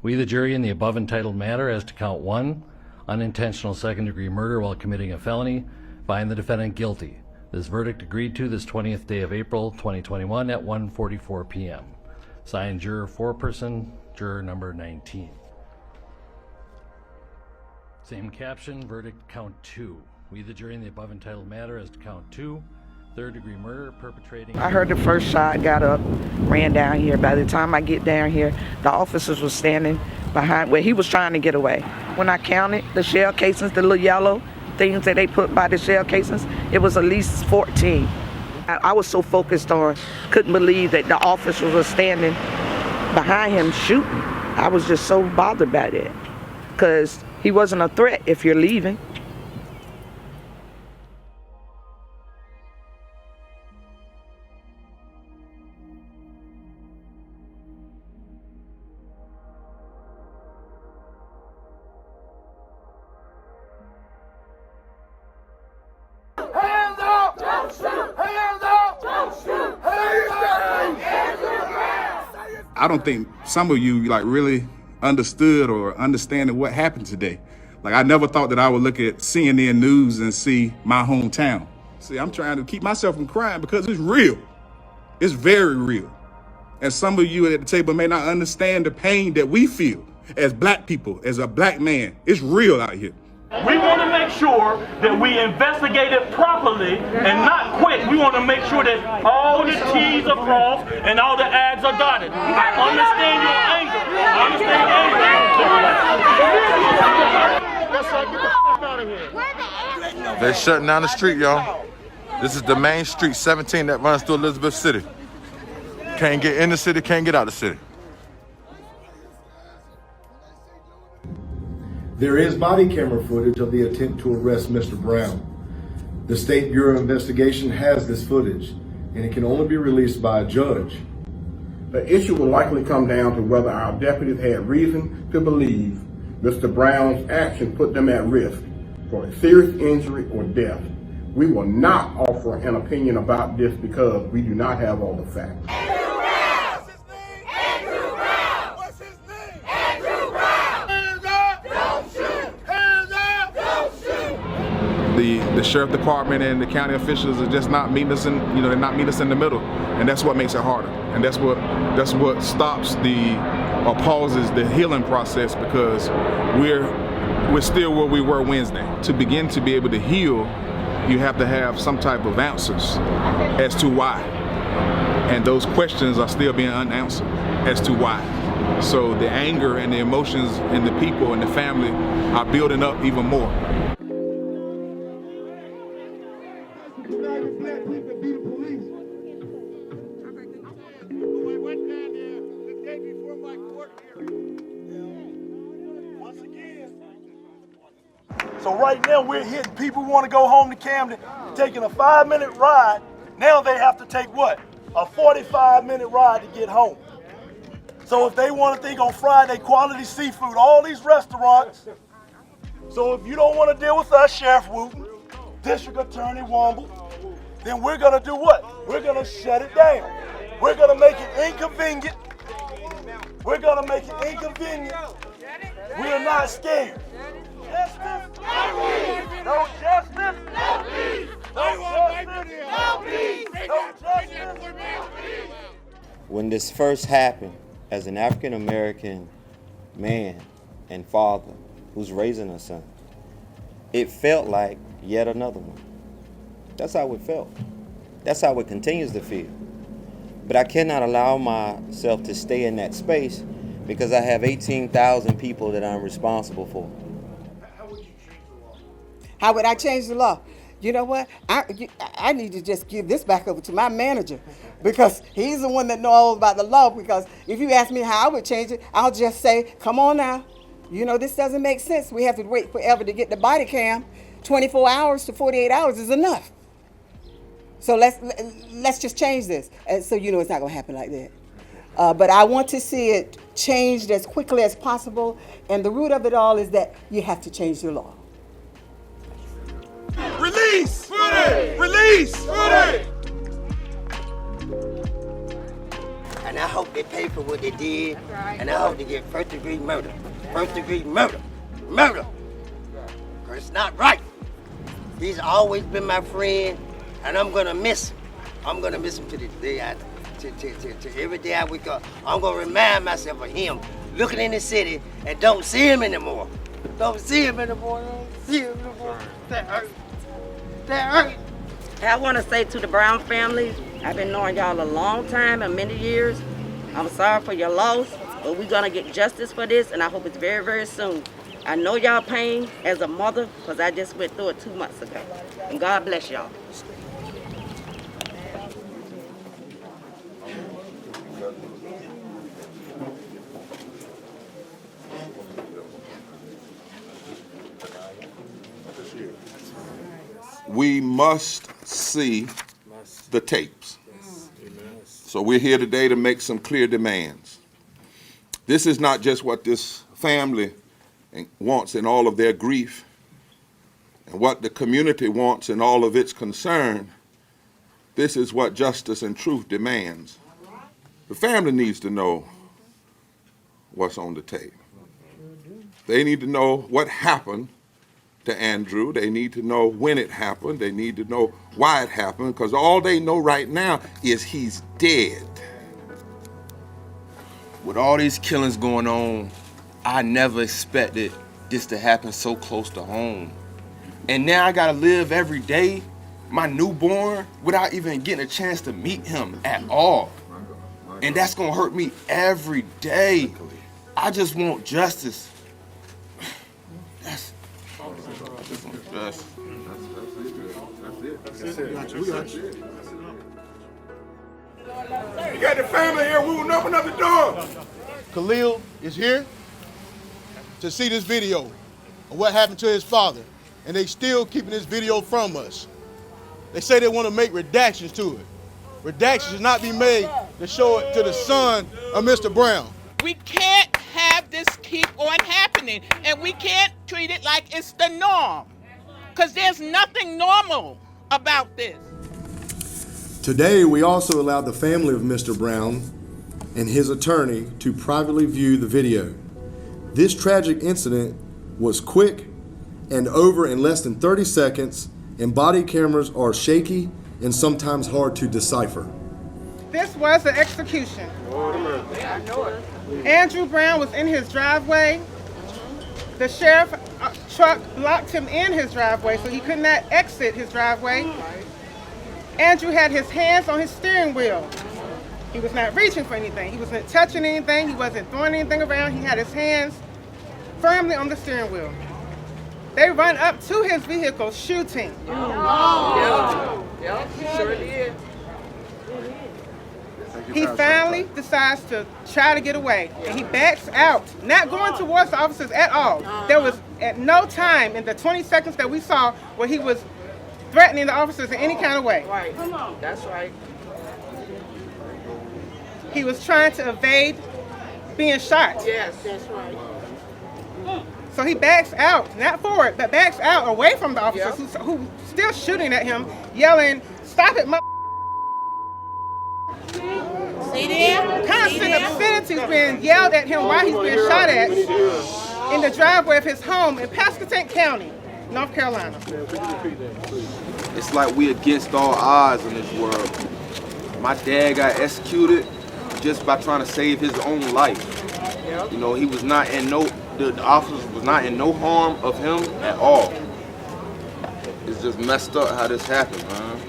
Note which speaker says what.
Speaker 1: We, the jury, in the above entitled matter as to count 1, unintentional second-degree murder while committing a felony, find the defendant guilty. This verdict agreed to this 20th day of April 2021 at 1:44 p.m. Signed, Juror Foreperson, Juror number 19. Same caption, verdict count 2. We, the jury, in the above entitled matter as to count 2, third-degree murder perpetrating...
Speaker 2: I heard the first shot, got up, ran down here. By the time I get down here, the officers were standing behind where he was trying to get away. When I counted the shell casings, the little yellow things that they put by the shell casings, it was at least 14. I was so focused on, couldn't believe that the officers were standing behind him shooting. I was just so bothered by that, because he wasn't a threat if you're leaving.
Speaker 3: Hands up! Don't shoot! Hands up! Don't shoot! Hands up! Hands up!
Speaker 4: I don't think some of you really understood or understanding what happened today. I never thought that I would look at CNN News and see my hometown. See, I'm trying to keep myself from crying because it's real. It's very real. And some of you at the table may not understand the pain that we feel as black people, as a black man. It's real out here.
Speaker 5: We want to make sure that we investigate it properly and not quick. We want to make sure that all the T's are crossed and all the I's are dotted. I understand your anger. I understand anger.
Speaker 6: They're shutting down the street, y'all. This is the main street, 17, that runs through Elizabeth City. Can't get in the city, can't get out of the city.
Speaker 7: There is body camera footage of the attempt to arrest Mr. Brown. The State Bureau of Investigation has this footage, and it can only be released by a judge.
Speaker 8: The issue will likely come down to whether our deputies had reason to believe Mr. Brown's action put them at risk for a serious injury or death. We will not offer an opinion about this because we do not have all the facts.
Speaker 4: The sheriff department and the county officials are just not meeting us in, they're not meeting us in the middle, and that's what makes it harder, and that's what stops or pauses the healing process, because we're still where we were Wednesday. To begin to be able to heal, you have to have some type of answers as to why, and those questions are still being unanswered as to why. So the anger and the emotions in the people and the family are building up even more.
Speaker 5: So right now we're hitting people who want to go home to Camden, taking a 5-minute ride. Now they have to take what? A 45-minute ride to get home. So if they want to think on Friday, quality seafood, all these restaurants. So if you don't want to deal with us, Sheriff Wooten, District Attorney Womble, then we're going to do what? We're going to shut it down. We're going to make it inconvenient. We're going to make it inconvenient. We are not scared. Justice? No justice? No peace! No justice? No peace! No justice?
Speaker 9: When this first happened, as an African American man and father who's raising a son, it felt like yet another one. That's how it felt. That's how it continues to feel. But I cannot allow myself to stay in that space because I have 18,000 people that I'm responsible for.
Speaker 10: How would I change the law? You know what? I need to just give this back over to my manager, because he's the one that knows about the law. Because if you ask me how I would change it, I'll just say, come on now. This doesn't make sense. We have to wait forever to get the body cam. 24 hours to 48 hours is enough. So let's just change this. And so it's not going to happen like that. But I want to see it changed as quickly as possible. And the root of it all is that you have to change the law.
Speaker 3: Release! Release!
Speaker 11: And I hope they pay for what they did, and I hope they get first-degree murder. First-degree murder. Murder. Because it's not right. He's always been my friend, and I'm going to miss him. I'm going to miss him to the day to every day I wake up. I'm going to remind myself of him looking in the city and don't see him anymore. Don't see him anymore. Don't see him anymore. That hurt. That hurt.
Speaker 12: I want to say to the Brown family, I've been knowing y'all a long time and many years. I'm sorry for your loss, but we're going to get justice for this, and I hope it's very, very soon. I know y'all pain as a mother because I just went through it 2 months ago. And God bless y'all.
Speaker 6: We must see the tapes. So we're here today to make some clear demands. This is not just what this family wants in all of their grief and what the community wants in all of its concern. This is what justice and truth demands. The family needs to know what's on the tape. They need to know what happened to Andrew. They need to know when it happened. They need to know why it happened, because all they know right now is he's dead.
Speaker 13: With all these killings going on, I never expected this to happen so close to home. And now I gotta live every day, my newborn, without even getting a chance to meet him at all. And that's gonna hurt me every day. I just want justice.
Speaker 3: You got the family here, we will open up the door.
Speaker 14: Khalil is here to see this video of what happened to his father, and they still keeping this video from us. They say they want to make redactions to it. Redactions should not be made to show it to the son of Mr. Brown.
Speaker 15: We can't have this keep on happening, and we can't treat it like it's the norm, because there's nothing normal about this.
Speaker 7: Today, we also allowed the family of Mr. Brown and his attorney to privately view the video. This tragic incident was quick and over in less than 30 seconds, and body cameras are shaky and sometimes hard to decipher.
Speaker 10: This was an execution. Andrew Brown was in his driveway. The sheriff truck blocked him in his driveway, so he could not exit his driveway. Andrew had his hands on his steering wheel. He was not reaching for anything. He wasn't touching anything. He wasn't throwing anything around. He had his hands firmly on the steering wheel. They run up to his vehicle shooting.
Speaker 12: Yep, sure did.
Speaker 10: He finally decides to try to get away, and he backs out, not going towards the officers at all. There was at no time in the 20 seconds that we saw where he was threatening the officers in any kind of way.
Speaker 12: Right, that's right.
Speaker 10: He was trying to evade being shot.
Speaker 12: Yes, that's right.
Speaker 10: So he backs out, not forward, but backs out away from the officers who still shooting at him, yelling, "Stop it, my."
Speaker 15: See there?
Speaker 10: Constant obscenities being yelled at him while he's being shot at in the driveway of his home in Pasquotank County, North Carolina.
Speaker 13: It's like we against all odds in this world. My dad got executed just by trying to save his own life. You know, he was not in the officers was not in no harm of him at all. It's just messed up how this happened, man.